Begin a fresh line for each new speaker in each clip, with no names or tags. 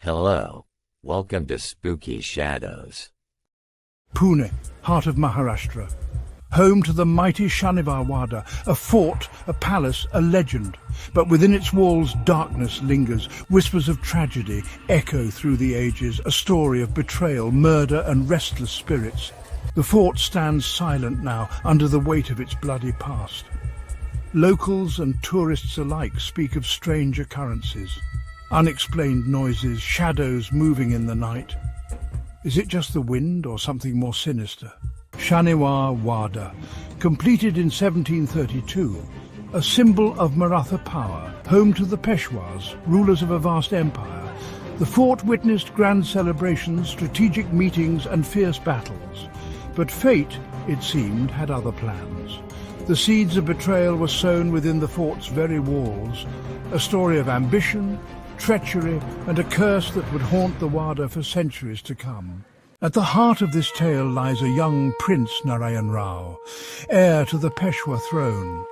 Hello. Welcome to Spooky Shadows.
Pune, heart of Maharashtra. Home to the mighty Shanivar Wada, a fort, a palace, a legend. But within its walls, darkness lingers. Whispers of tragedy echo through the ages, a story of betrayal, murder, and restless spirits. The fort stands silent now, under the weight of its bloody past. Locals and tourists alike speak of strange occurrences. Unexplained noises, shadows moving in the night. Is it just the wind or something more sinister? Shanivar Wada, completed in 1732, a symbol of Maratha power, home to the Peshwas, rulers of a vast empire. The fort witnessed grand celebrations, strategic meetings and fierce battles. But fate, it seemed, had other plans. The seeds of betrayal were sown within the fort's very walls, a story of ambition, treachery, and a curse that would haunt the Wada for centuries to come. At the heart of this tale lies a young Prince Narayan Rao, heir to the Peshwa throne.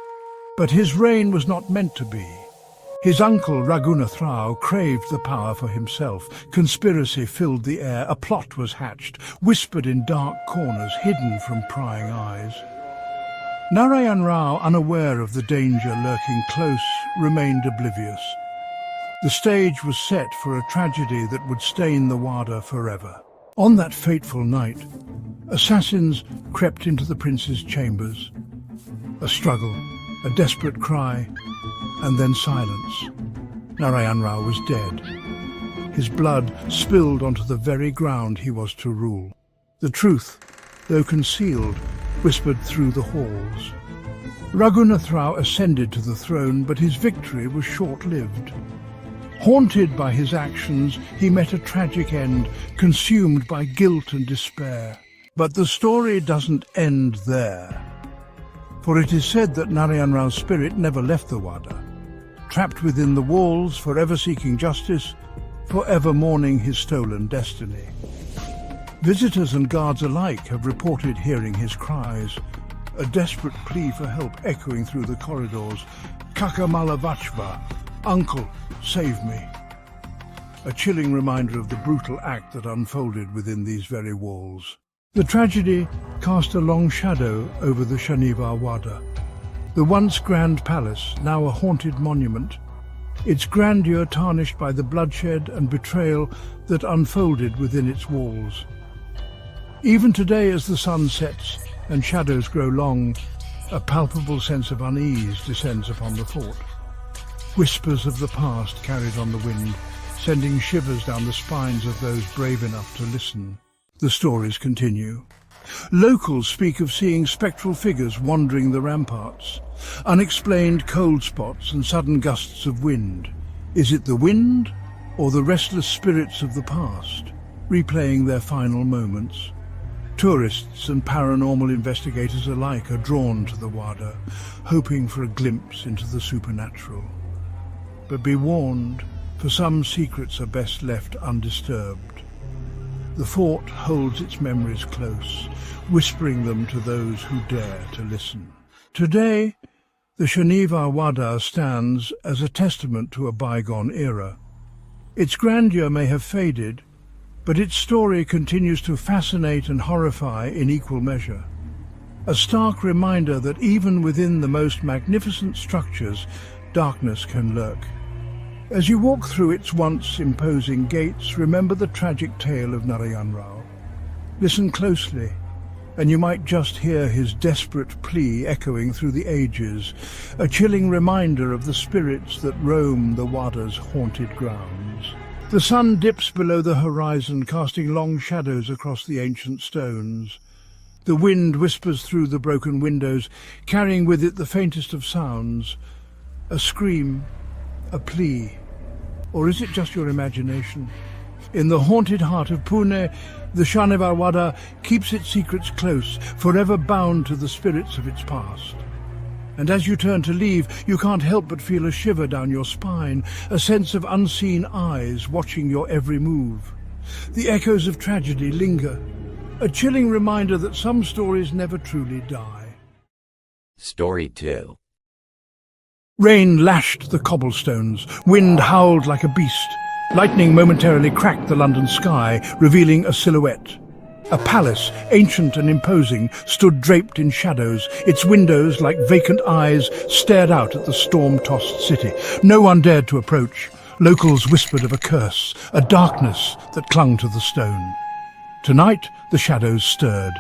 But his reign was not meant to be. His uncle Raghunath Rao craved the power for himself. Conspiracy filled the air, a plot was hatched, whispered in dark corners, hidden from prying eyes. Narayan Rao, unaware of the danger lurking close, remained oblivious. The stage was set for a tragedy that would stain the Wada forever. On that fateful night, assassins crept into the prince's chambers. A struggle, a desperate cry, and then silence. Narayan Rao was dead. His blood spilled onto the very ground he was to rule. The truth, though concealed, whispered through the halls. Raghunath Rao ascended to the throne, but his victory was short-lived. Haunted by his actions, he met a tragic end, consumed by guilt and despair. But the story doesn't end there. For it is said that Narayan Rao's spirit never left the Wada. Trapped within the walls, forever seeking justice, forever mourning his stolen destiny. Visitors and guards alike have reported hearing his cries, a desperate plea for help echoing through the corridors. Kakamala Vachva, uncle, save me. A chilling reminder of the brutal act that unfolded within these very walls. The tragedy cast a long shadow over the Shanivar Wada. The once grand palace, now a haunted monument, its grandeur tarnished by the bloodshed and betrayal that unfolded within its walls. Even today, as the sun sets and shadows grow long, a palpable sense of unease descends upon the fort. Whispers of the past carried on the wind, sending shivers down the spines of those brave enough to listen. The stories continue. Locals speak of seeing spectral figures wandering the ramparts, unexplained cold spots and sudden gusts of wind. Is it the wind or the restless spirits of the past, replaying their final moments? Tourists and paranormal investigators alike are drawn to the Wada, hoping for a glimpse into the supernatural. But be warned, for some secrets are best left undisturbed. The fort holds its memories close, whispering them to those who dare to listen. Today, the Shanivar Wada stands as a testament to a bygone era. Its grandeur may have faded, but its story continues to fascinate and horrify in equal measure. A stark reminder that even within the most magnificent structures, darkness can lurk. As you walk through its once imposing gates, remember the tragic tale of Narayan Rao. Listen closely, and you might just hear his desperate plea echoing through the ages, a chilling reminder of the spirits that roam the Wada's haunted grounds. The sun dips below the horizon, casting long shadows across the ancient stones. The wind whispers through the broken windows, carrying with it the faintest of sounds, a scream, a plea. Or is it just your imagination? In the haunted heart of Pune, the Shanivar Wada keeps its secrets close, forever bound to the spirits of its past. And as you turn to leave, you can't help but feel a shiver down your spine, a sense of unseen eyes watching your every move. The echoes of tragedy linger, a chilling reminder that some stories never truly die.
Story 2.
Rain lashed the cobblestones, wind howled like a beast, Lightning momentarily cracked the London sky, revealing a silhouette. A palace, ancient and imposing, stood draped in shadows. Its windows, like vacant eyes, stared out at the storm-tossed city. No one dared to approach. Locals whispered of a curse, a darkness that clung to the stone. Tonight, the shadows stirred.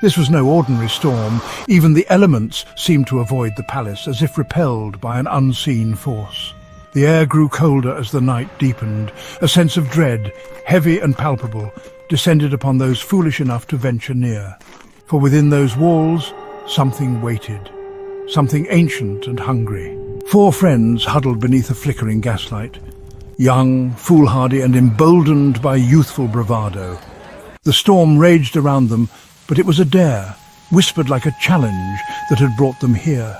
This was no ordinary storm. Even the elements seemed to avoid the palace, as if repelled by an unseen force. The air grew colder as the night deepened. A sense of dread, heavy and palpable, descended upon those foolish enough to venture near. For within those walls, something waited. Something ancient and hungry. 4 friends huddled beneath a flickering gaslight. Young, foolhardy and emboldened by youthful bravado. The storm raged around them, but it was a dare, whispered like a challenge, that had brought them here,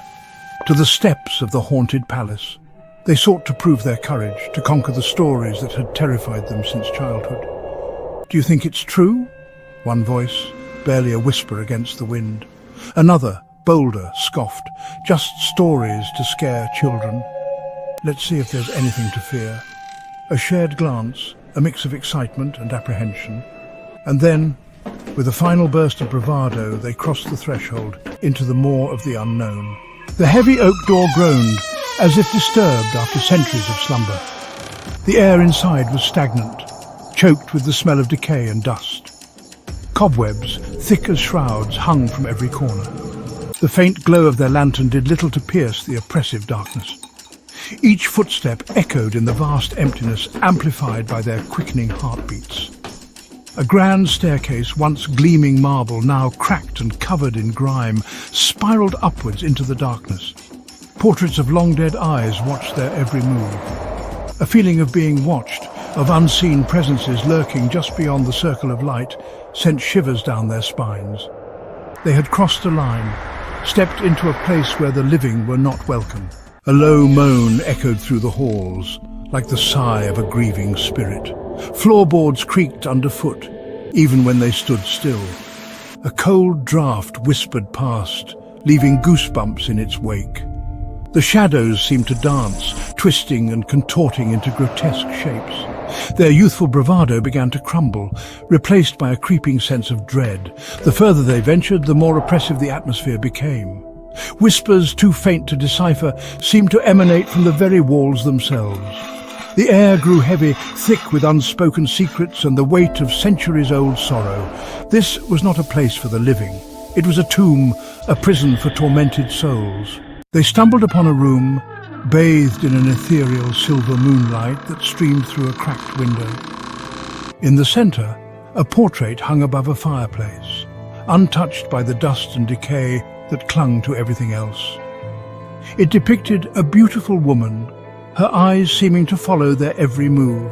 to the steps of the haunted palace. They sought to prove their courage, to conquer the stories that had terrified them since childhood. "Do you think it's true?" One voice, barely a whisper against the wind. Another, bolder, scoffed. "Just stories to scare children. Let's see if there's anything to fear." A shared glance, a mix of excitement and apprehension. And then, with a final burst of bravado, they crossed the threshold into the maw of the unknown. The heavy oak door groaned, as if disturbed after centuries of slumber. The air inside was stagnant, choked with the smell of decay and dust. Cobwebs, thick as shrouds, hung from every corner. The faint glow of their lantern did little to pierce the oppressive darkness. Each footstep echoed in the vast emptiness, amplified by their quickening heartbeats. A grand staircase, once gleaming marble, now cracked and covered in grime, spiraled upwards into the darkness. Portraits of long-dead eyes watched their every move. A feeling of being watched, of unseen presences lurking just beyond the circle of light, sent shivers down their spines. They had crossed a line, stepped into a place where the living were not welcome. A low moan echoed through the halls, like the sigh of a grieving spirit. Floorboards creaked underfoot, even when they stood still. A cold draught whispered past, leaving goosebumps in its wake. The shadows seemed to dance, twisting and contorting into grotesque shapes. Their youthful bravado began to crumble, replaced by a creeping sense of dread. The further they ventured, the more oppressive the atmosphere became. Whispers, too faint to decipher, seemed to emanate from the very walls themselves. The air grew heavy, thick with unspoken secrets and the weight of centuries-old sorrow. This was not a place for the living. It was a tomb, a prison for tormented souls. They stumbled upon a room, bathed in an ethereal silver moonlight that streamed through a cracked window. In the center, a portrait hung above a fireplace, untouched by the dust and decay that clung to everything else. It depicted a beautiful woman, her eyes seeming to follow their every move.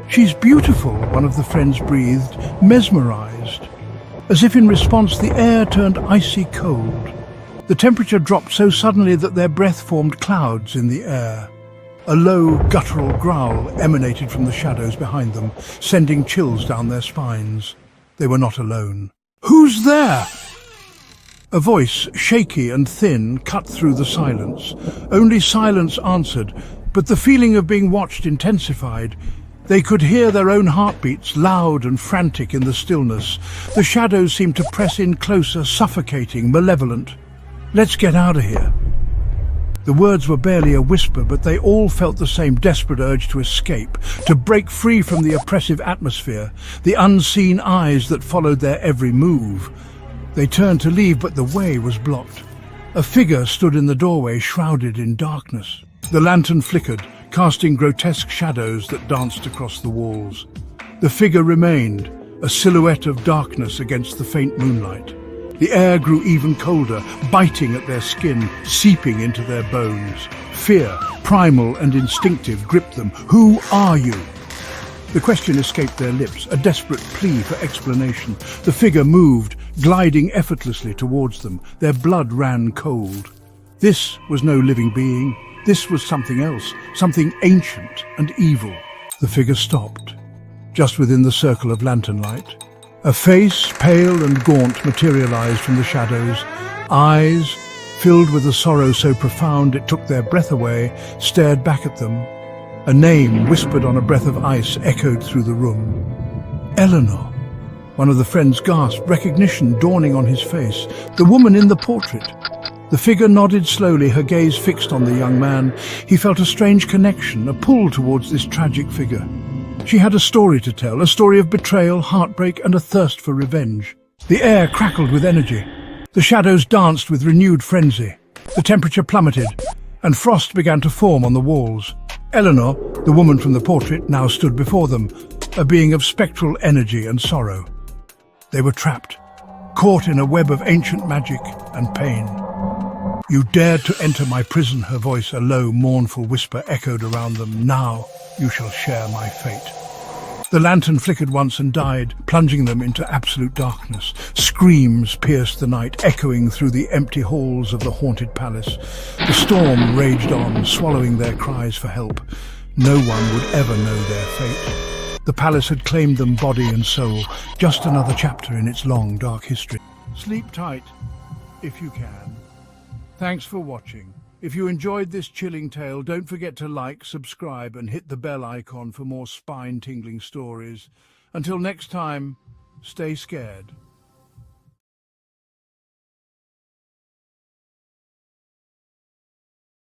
"She's beautiful," one of the friends breathed, mesmerized. As if in response, the air turned icy cold. The temperature dropped so suddenly that their breath formed clouds in the air. A low, guttural growl emanated from the shadows behind them, sending chills down their spines. They were not alone. "Who's there?" A voice, shaky and thin, cut through the silence. Only silence answered, but the feeling of being watched intensified. They could hear their own heartbeats, loud and frantic in the stillness. The shadows seemed to press in closer, suffocating, malevolent. "Let's get out of here." The words were barely a whisper, but they all felt the same desperate urge to escape, to break free from the oppressive atmosphere, the unseen eyes that followed their every move. They turned to leave, but the way was blocked. A figure stood in the doorway, shrouded in darkness. The lantern flickered, casting grotesque shadows that danced across the walls. The figure remained, a silhouette of darkness against the faint moonlight. The air grew even colder, biting at their skin, seeping into their bones. Fear, primal and instinctive, gripped them. "Who are you?" The question escaped their lips, a desperate plea for explanation. The figure moved, gliding effortlessly towards them. Their blood ran cold. This was no living being. This was something else, something ancient and evil. The figure stopped, just within the circle of lantern light. A face, pale and gaunt, materialized from the shadows. Eyes, filled with a sorrow so profound it took their breath away, stared back at them. A name whispered on a breath of ice echoed through the room. Eleanor. One of the friends gasped, recognition dawning on his face. The woman in the portrait. The figure nodded slowly, her gaze fixed on the young man. He felt a strange connection, a pull towards this tragic figure. She had a story to tell, a story of betrayal, heartbreak, and a thirst for revenge. The air crackled with energy. The shadows danced with renewed frenzy. The temperature plummeted, and frost began to form on the walls. Eleanor, the woman from the portrait, now stood before them, a being of spectral energy and sorrow. They were trapped, caught in a web of ancient magic and pain. You dared to enter my prison, her voice, a low, mournful whisper echoed around them. Now you shall share my fate. The lantern flickered once and died, plunging them into absolute darkness. Screams pierced the night, echoing through the empty halls of the haunted palace. The storm raged on, swallowing their cries for help. No one would ever know their fate. The palace had claimed them body and soul, just another chapter in its long, dark history. Sleep tight, if you can. Thanks for watching. If you enjoyed this chilling tale, don't forget to like, subscribe, and hit the bell icon for more spine-tingling stories. Until next time, stay scared.